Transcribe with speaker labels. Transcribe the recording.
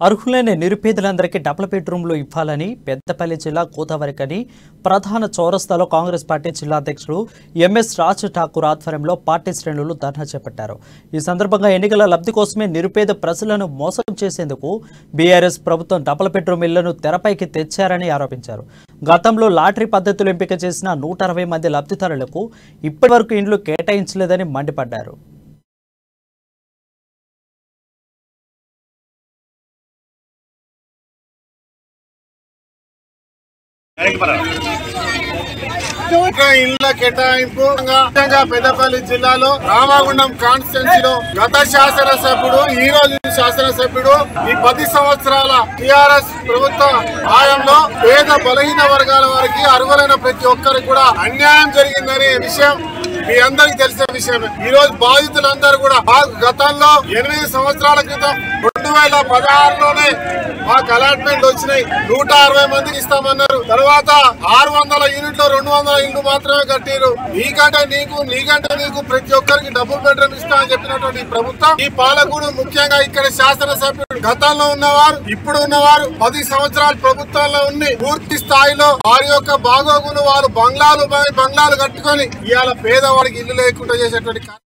Speaker 1: అర్హులైన నిరుపేదలందరికీ డబుల్ బెడ్రూమ్లు ఇవ్వాలని పెద్దపల్లి జిల్లా గోదావరికని ప్రధాన చౌరస్తాలో కాంగ్రెస్ పార్టీ జిల్లా అధ్యక్షుడు ఎంఎస్ రాజ్ ఠాకూర్ ఆధ్వర్యంలో పార్టీ శ్రేణులు ధర్నా చేపట్టారు। ఈ సందర్భంగా ఎన్నికల లబ్ధి కోసమే నిరుపేద ప్రజలను మోసం చేసేందుకు బీఆర్ఎస్ ప్రభుత్వం డబుల్ బెడ్రూమ్ ఇళ్లను తెరపైకి తెచ్చారని ఆరోపించారు। గతంలో లాటరీ పద్ధతిలో ఎంపిక చేసిన 160 మంది లబ్ధిదారులకు ఇప్పటివరకు ఇండ్లు కేటాయించలేదని మండిపడ్డారు।
Speaker 2: ఇళ్ల కేటాయింపు పెద్దపల్లి జిల్లాలో రామగుండం కాన్స్టిట్యున్సీలో గత శాసనసభ్యుడు ఈ రోజు శాసనసభ్యుడు ఈ 10 సంవత్సరాల టిఆర్ఎస్ ప్రభుత్వ హయాంలో పేద బలహీన వర్గాల వారికి అర్హులైన ప్రతి ఒక్కరికి కూడా అన్యాయం జరిగిందనే విషయం మీ అందరికి తెలిసిన విషయమే। ఈ రోజు బాధితులందరూ కూడా గతంలో 8 సంవత్సరాల క్రితం 2016లోనే మాకు అలాట్మెంట్ వచ్చినాయి। 160 మందికి ఇస్తామన్నారు। తర్వాత 600 యూనిట్లు 200 ఇళ్లు మాత్రమే కట్టిరు। నీకంటే నీకు ప్రతి ఒక్కరికి డబుల్ బెడ్రూమ్ ఇస్తా అని చెప్పినటువంటి ప్రభుత్వం ఈ పాలకుడు ముఖ్యంగా ఇక్కడ శాసనసభ్యుడు గతంలో ఉన్నవారు ఇప్పుడు ఉన్నవారు 10 సంవత్సరాల ప్రభుత్వంలో ఉండి పూర్తి స్థాయిలో వారి యొక్క బాగోగులు వారు బంగ్లాలు కట్టుకొని ఇవాళ పేదవాడికి ఇల్లు లేకుండా చేసేటువంటి